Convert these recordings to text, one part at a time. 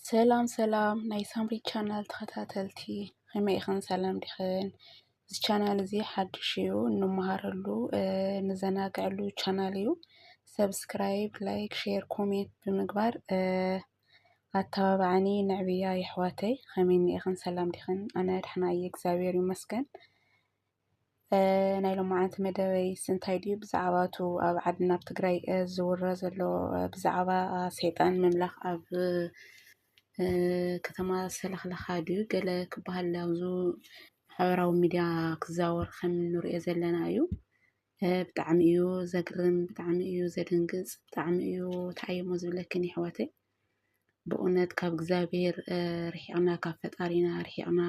ሰላም ናይ ሳምሪ ቻናል ተኸታተልቲ ከመይ ኢኽን ሰላም ዲኽን እዚ ቻናል እዚ ሓድሽ እዩ እንመሃረሉ ንዘናግዕሉ ቻናል እዩ ሰብስክራይብ ላይክ ሼር ኮሜንት ብምግባር ኣተባብዓኒ ንዕብያ ይሕዋተይ ከመይ ኢኽን ሰላም ዲኽን ኣነ ድሕና እየ እግዚአብሔር ይመስገን ናይ ሎማዓንቲ መደበይ ስንታይ ድዩ ብዛዕባቱ ኣብ ዓድና ኣብ ትግራይ ዝውረ ዘሎ ብዛዕባ ሰይጣን ምምላኽ ኣብ ከተማ ሰለኽለኻ ድዩ ገለ ክበሃል ኣብዙ ማሕበራዊ ሚድያ ክዛወር ከም ንሪኦ ዘለና እዩ ብጣዕሚ እዩ ዘግርም ብጣዕሚ እዩ ዘድንግፅ ብጣዕሚ እዩ እንታይ እሞ ዝብለክን ኣሕዋተይ ብእውነት ካብ እግዚአብሔር ርሒቕና ካብ ፈጣሪና ርሒቕና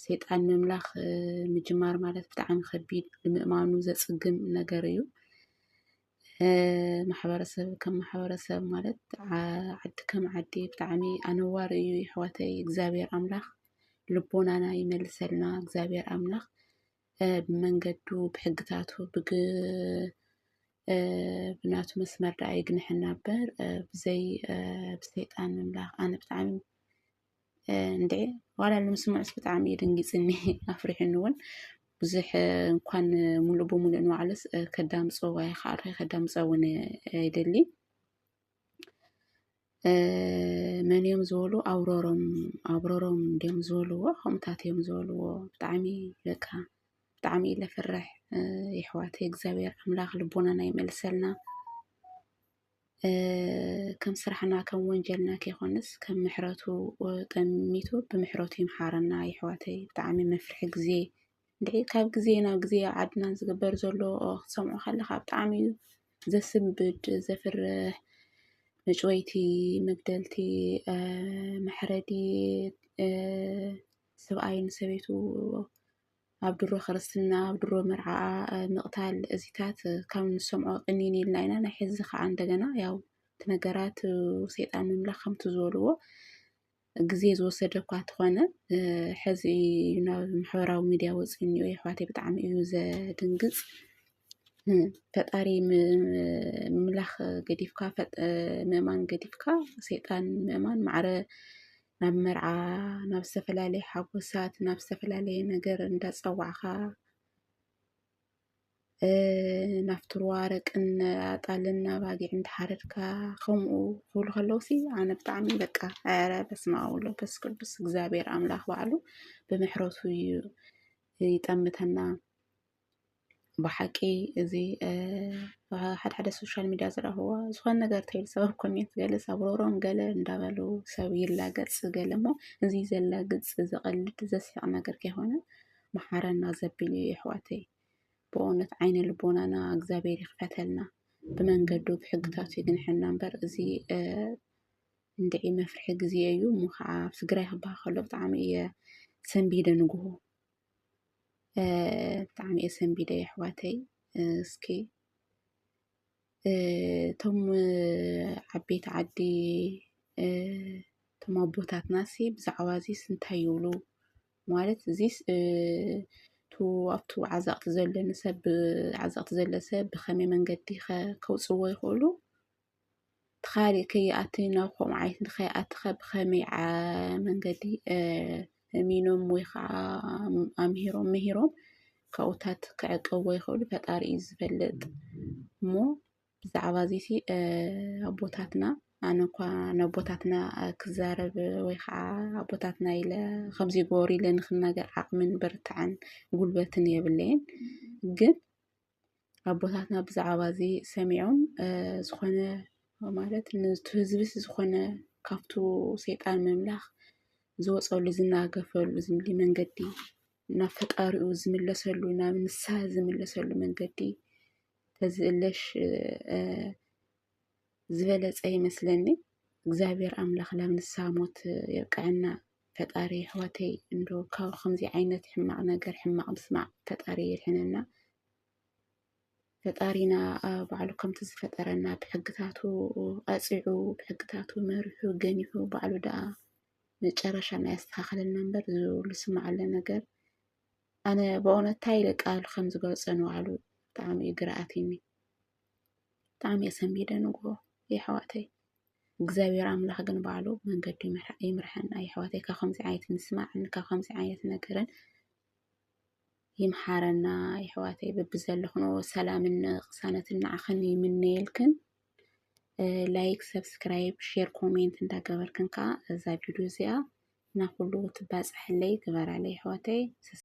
ሰይጣን ምምላኽ ምጅማር ማለት ብጣዕሚ ከቢድ ንምእማኑ ዘፅግም ነገር እዩ ማሕበረሰብ ከም ማሕበረሰብ ማለት ዓዲ ከም ዓዲ ብጣዕሚ ኣነዋር እዩ ኣሕዋተይ እግዚአብሔር ኣምላኽ ልቦናና ይመልሰልና እግዚአብሔር ኣምላኽ ብመንገዱ ብሕግታቱ ብናቱ መስመር ዳኣ ይግንሐና እምበር ብዘይ ብሰይጣን ምምላኽ ኣነ ብጣዕሚ እንድዒ ዋላ ንምስምዖስ ብጣዕሚ ደንጊፅኒ ኣፍሪሕኒ እውን ብዙሕ እንኳን ሙሉእ ብሙሉእ ንባዕሉስ ከዳምፆ ወይ ከዓ ከዳምፆ እውን ይደሊ መን እዮም ዝበሉ ኣውሮሮም ድዮም ዝበልዎ ከምኡታት እዮም ዝበልዎ ብጣዕሚ በቃ ብጣዕሚ ለፍርሕ ይሕዋተይ እግዚአብሔር ኣምላኽ ልቦናና ይመልሰልና ከም ስራሕና ከም ወንጀልና ከይኾንስ ከም ምሕረቱ ጠሚቱ ብምሕረቱ ይምሓረና ይሕዋተይ ብጣዕሚ መፍርሒ ግዜ እንድዒ ካብ ግዜ ናብ ግዜ ዓድና ዝግበር ዘሎ ክትሰምዖ ከለካ ብጣዕሚ እዩ ዘስንብድ ዘፍርሕ መጭወይቲ መግደልቲ መሕረዲ ሰብኣይ ንሰበይቱ ኣብ ድሮ ክርስትና ኣብ ድሮ መርዓ ምቕታል እዚታት ካብ ንሰምዖ ቅኒን ኢልና ኢና ናይ ሕዚ ከዓ እንደገና ያው እቲ ነገራት ሰይጣን ምምላኽ ከምቲ ዝበልዎ ግዜ ዝወሰደ እኳ እንተኾነ ሕዚ ናብ ማሕበራዊ ሚድያ ወፂኡ እኒኦ ኣሕዋተይ ብጣዕሚ እዩ ዘድንግፅ ፈጣሪ ምምላኽ ገዲፍካ ምእማን ገዲፍካ ሰይጣን ምእማን ማዕረ ናብ መርዓ ናብ ዝተፈላለየ ሓጎሳት ናብ ዝተፈላለየ ነገር እንዳፀዋዕካ ናብቲ ሩባ ረቅን ኣጣልን ኣባጊዕ እንዳሓረድካ ከምኡ ክብሉ ከለውሲ ኣነ ብጣዕሚ በቃ ኧረ በስመ አብ ወወልድ ወመንፈስ ቅዱስ እግዚአብሔር ኣምላኽ ባዕሉ ብምሕረቱ ይጠምተና ብሓቂ እዚ ሓደ ሶሻል ሚድያ ዝረኽቦ ዝኾነ ነገር ተይሉ ሰብ ኮሜንት ገለ ሰብሮሮም ገለ እንዳበሉ ሰብ ይላገፅ ገለ እሞ እዚ ዘላግፅ ዘቐልድ ዘስሕቕ ነገር ከይኾነ መሓረና ዘቢል እዩ ኣሕዋተይ ብእውነት ዓይነ ልቦናና እግዚአብሔር ይኽፈተልና ብመንገዱ ብሕግታቱ ይግንሐና እምበር እዚ እንድዒ መፍርሒ ግዜ እዩ እሞ ከዓ ኣብ ትግራይ ክበሃል ከሎ ብጣዕሚ እየ ሰንቢደ ንግሆ ብጣዕሚ እየ ሰንቢደ ኣሕዋተይ እስኪ እቶም ዓበይቲ ዓዲ እቶም ኣቦታትናሲ ብዛዕባ እዚስ እንታይ ይብሉ ማለት እዚስ ኣብቱ ዓዘቕቲ ዘሎ ሰብ ብኸመይ መንገዲ ከውፅዎ ይኽእሉ ተኻሊእ ከይኣቲ ናብ ከምኡ ዓይነት ንኸይኣቲ ብኸመይ መንገዲ እሚኖም ወይ ከዓ መሂሮም ካብኡታት ክዕቀብዎ ይኽእሉ ፈጣሪ እዩ ዝፈልጥ እሞ ብዛዕባ እዚሲ ኣቦታትና ኣነ እኳ ንኣቦታትና ክዛረብ ወይ ከዓ ኣቦታትና ኢለ ከምዚ ግበሩ ኢለ ንኽናገር ዓቕምን ብርትዕን ጉልበትን የብለይን ግን ኣቦታትና ብዛዕባ እዚ ሰሚዖም ዝኾነ ማለት ነቲ ህዝብስ ዝኾነ ካብቱ ሰይጣን ምምላኽ ዝወፀሉ ዝናገፈሉ ዝምሊ መንገዲ ናብ ፈጣሪኡ ዝምለሰሉ ናብ ንስሓ ዝምለሰሉ መንገዲ ተዝእለሽ ዝበለፀ ይመስለኒ እግዚአብሔር ኣምላኽ ናብ ንስሓ ሞት የብቅዐና ፈጣሪ ኣሕዋተይ እንዶ ካብ ከምዚ ዓይነት ሕማቕ ነገር ሕማቕ ምስማዕ ፈጣሪ የድሕነና ፈጣሪና ባዕሉ ከምቲ ዝፈጠረና ብሕግታቱ ቀፂዑ ብሕግታቱ መሪሑ ገኒሑ ባዕሉ ደኣ መጨረሻ ናይ ኣስተኻኽለና እምበር ዝስማዓለ ነገር ኣነ ብእውነት እንታይ ኢለ ቃል ከም ዝገልፆ ንባዕሉ ብጣዕሚ እዩ ግርኣትኒ ብጣዕሚ እየ ሰንቢደ ንግሆ ኣሕዋተይ እግዚአብሔር አምላኽ ግን ባዕሉ መንገዲ ይምርሐና ኣሕዋተይ። ካብ ከምዚ ዓይነት ምስማዕን ካብ ከምዚ ዓይነት ነገርን ይምሓረና ኣሕዋተይ። በብዘለኽኖ ሰላምን ቅሳነትን ንዓኸን ይምነየልክን። ላይክ፣ ሰብስክራይብ፣ ሼር፣ ኮሜንት እንዳገበርክን ከዓ እዛ ቪድዮ እዚኣ ናኩሉ ትባፅሐለይ ግበራለይ ኣሕዋተይ።